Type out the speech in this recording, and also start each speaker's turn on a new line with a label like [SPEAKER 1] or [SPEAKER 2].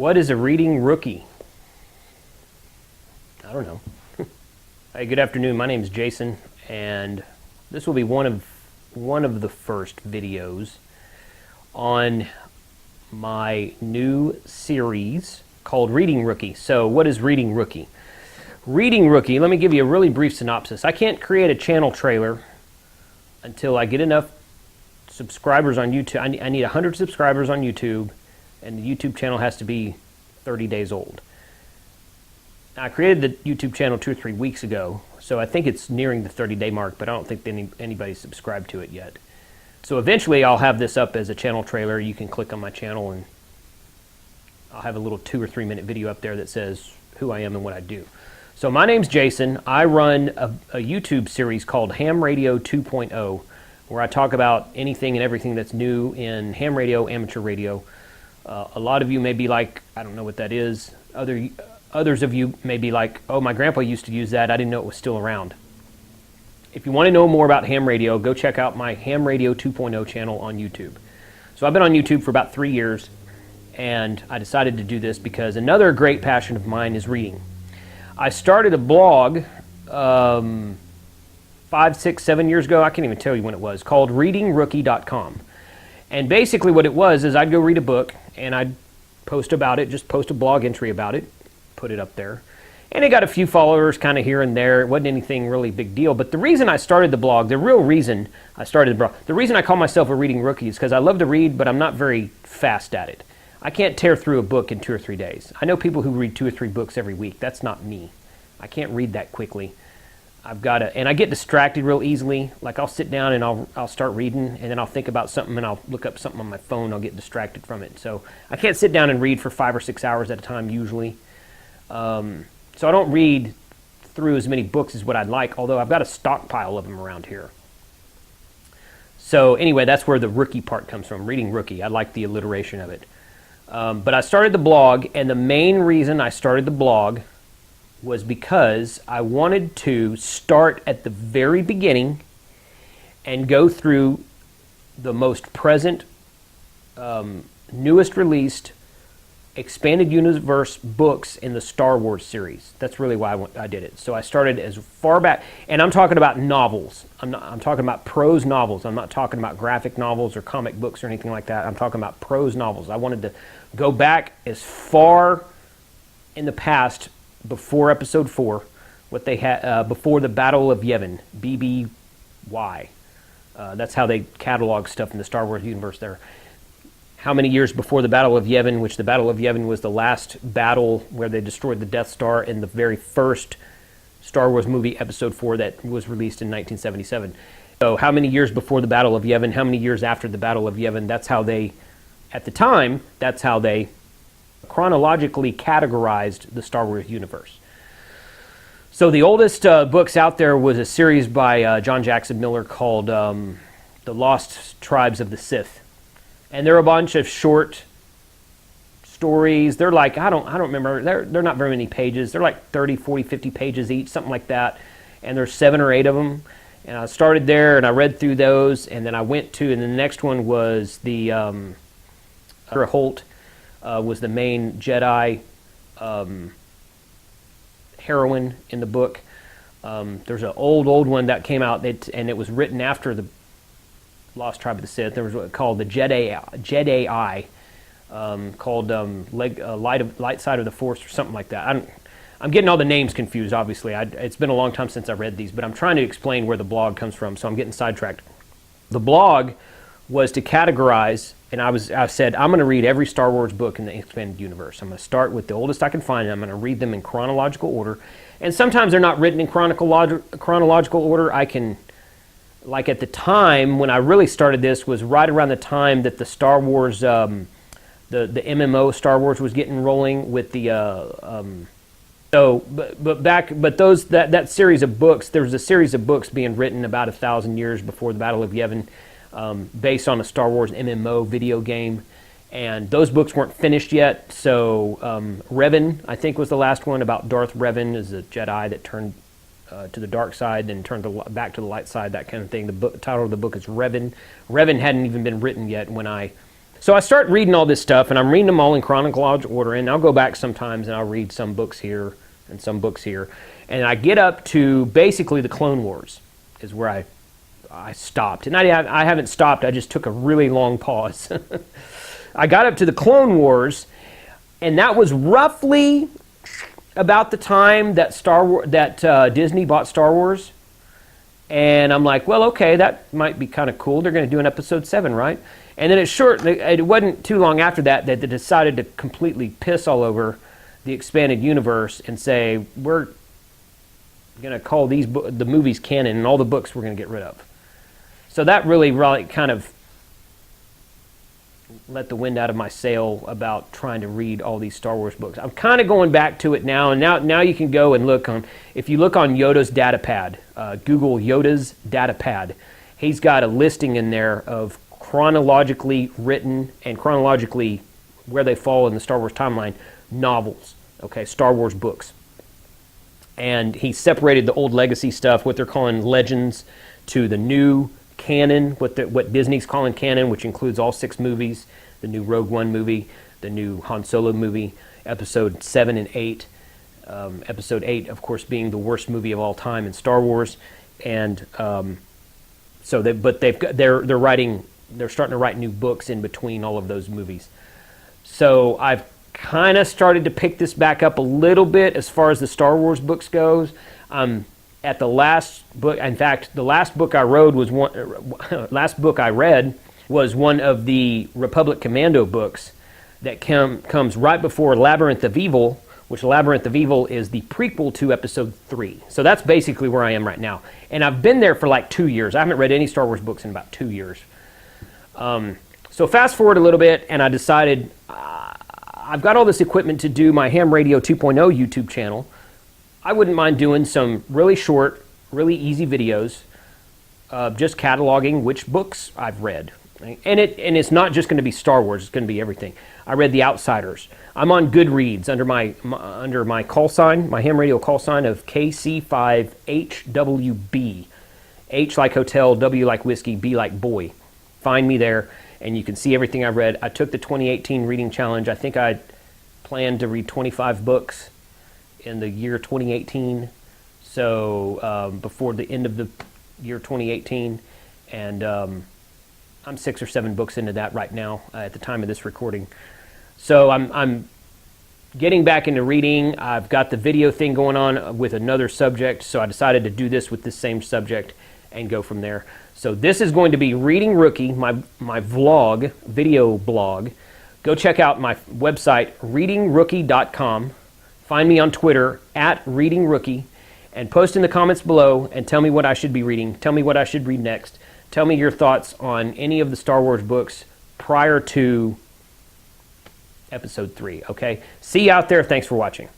[SPEAKER 1] What is a reading rookie? I don't know. Hey, good afternoon. My name is Jason, and this will be one of the first videos on my new series called Reading Rookie. So, what is Reading Rookie? Reading Rookie, let me give you a really brief synopsis. I can't create a channel trailer until I get enough subscribers on YouTube. I need 100 subscribers on YouTube, and the YouTube channel has to be 30 days old. I created the YouTube channel 2 or 3 weeks ago, so I think it's nearing the 30-day mark, but I don't think anybody's subscribed to it yet. So eventually I'll have this up as a channel trailer. You can click on my channel and I'll have a little 2 or 3 minute video up there that says who I am and what I do. So my name's Jason. I run a YouTube series called Ham Radio 2.0, where I talk about anything and everything that's new in ham radio, amateur radio. A lot of you may be like, I don't know what that is. Others of you may be like, oh, my grandpa used to use that. I didn't know it was still around. If you want to know more about ham radio, go check out my Ham Radio 2.0 channel on YouTube. So I've been on YouTube for about 3 years, and I decided to do this because another great passion of mine is reading. I started a blog 5, 6, 7 years ago. I can't even tell you when it was, called readingrookie.com. And basically what it was is I'd go read a book and I'd post about it, just post a blog entry about it, put it up there. And it got a few followers kind of here and there. It wasn't anything really big deal. But the reason I started the blog, the real reason I started the blog, the reason I call myself a reading rookie is because I love to read, but I'm not very fast at it. I can't tear through a book in 2 or 3 days. I know people who read 2 or 3 books every week. That's not me. I can't read that quickly. And I get distracted real easily. Like I'll sit down and I'll start reading, and then I'll think about something and I'll look up something on my phone. I'll get distracted from it. So I can't sit down and read for 5 or 6 hours at a time usually. So I don't read through as many books as what I'd like, although I've got a stockpile of them around here. So anyway, that's where the rookie part comes from, reading rookie. I like the alliteration of it. But I started the blog, and the main reason I started the blog was because I wanted to start at the very beginning and go through the most present, newest released, expanded universe books in the Star Wars series. That's really why I did it. So I started as far back, and I'm talking about novels. I'm talking about prose novels. I'm not talking about graphic novels or comic books or anything like that. I'm talking about prose novels. I wanted to go back as far in the past before Episode 4, what they had before the Battle of Yavin, BBY. That's how they catalog stuff in the Star Wars universe there. How many years before the Battle of Yavin, which the Battle of Yavin was the last battle where they destroyed the Death Star in the very first Star Wars movie, Episode 4, that was released in 1977. So how many years before the Battle of Yavin, how many years after the Battle of Yavin, that's how they, at the time, that's how they chronologically categorized the Star Wars universe. So the oldest books out there was a series by John Jackson Miller called The Lost Tribes of the Sith. And they're a bunch of short stories. They're like, I don't remember, they're not very many pages. They're like 30, 40, 50 pages each, something like that. And there's 7 or 8 of them. And I started there and I read through those, and then I went to, and the next one was the Holt was the main Jedi heroine in the book. There's an old one that came out, and it was written after the Lost Tribe of the Sith. There was what called the Jedi, called Light Side of the Force or something like that. I'm getting all the names confused, obviously. It's been a long time since I read these, but I'm trying to explain where the blog comes from, so I'm getting sidetracked. The blog was to categorize, and I said, I'm going to read every Star Wars book in the expanded universe. I'm going to start with the oldest I can find, and I'm going to read them in chronological order. And sometimes they're not written in chronological order. I can, like at the time when I really started this was right around the time that the Star Wars, the MMO Star Wars was getting rolling with the, that series of books, there was a series of books being written about 1,000 years before the Battle of Yavin, based on a Star Wars MMO video game, and those books weren't finished yet. So Revan, I think, was the last one, about Darth Revan as a Jedi that turned to the dark side, then turned back to the light side, that kind of thing. The title of the book is Revan. Revan hadn't even been written yet when I So I start reading all this stuff, and I'm reading them all in chronological order, and I'll go back sometimes and I'll read some books here and some books here. And I get up to basically the Clone Wars is where I stopped. And I haven't stopped, I just took a really long pause. I got up to the Clone Wars, and that was roughly about the time that Disney bought Star Wars. And I'm like, well, okay, that might be kind of cool. They're going to do an episode 7, right? And then it wasn't too long after that they decided to completely piss all over the expanded universe and say, we're going to call the movies canon, and all the books we're going to get rid of. So that really kind of let the wind out of my sail about trying to read all these Star Wars books. I'm kind of going back to it now, and now you can go and look on, if you look on Yoda's Datapad, Google Yoda's Datapad, he's got a listing in there of chronologically written and chronologically where they fall in the Star Wars timeline, novels, okay, Star Wars books. And he separated the old legacy stuff, what they're calling legends, to the new canon, what Disney's calling canon, which includes all 6 movies, the new Rogue One movie, the new Han Solo movie, episode 7 and 8. Episode 8, of course, being the worst movie of all time in Star Wars. And so they're starting to write new books in between all of those movies. So I've kind of started to pick this back up a little bit as far as the Star Wars books goes. At the last book, in fact, the last book I read was one of the Republic Commando books that comes right before Labyrinth of Evil, which Labyrinth of Evil is the prequel to Episode 3. So that's basically where I am right now. And I've been there for like 2 years. I haven't read any Star Wars books in about 2 years. So fast forward a little bit, and I decided I've got all this equipment to do my Ham Radio 2.0 YouTube channel. I wouldn't mind doing some really short, really easy videos, just cataloging which books I've read. And it's not just going to be Star Wars, it's going to be everything. I read The Outsiders. I'm on Goodreads under my call sign, my Ham Radio call sign of KC5HWB. H like hotel, W like whiskey, B like boy. Find me there, and you can see everything I read. I took the 2018 reading challenge. I think I planned to read 25 books in the year 2018, so before the end of the year 2018, and I'm 6 or 7 books into that right now at the time of this recording. So I'm getting back into reading. I've got the video thing going on with another subject, so I decided to do this with this same subject and go from there. So this is going to be Reading Rookie, my vlog, video blog. Go check out my website, readingrookie.com. Find me on Twitter, @ReadingRookie, and post in the comments below and tell me what I should be reading. Tell me what I should read next. Tell me your thoughts on any of the Star Wars books prior to Episode 3, okay? See you out there. Thanks for watching.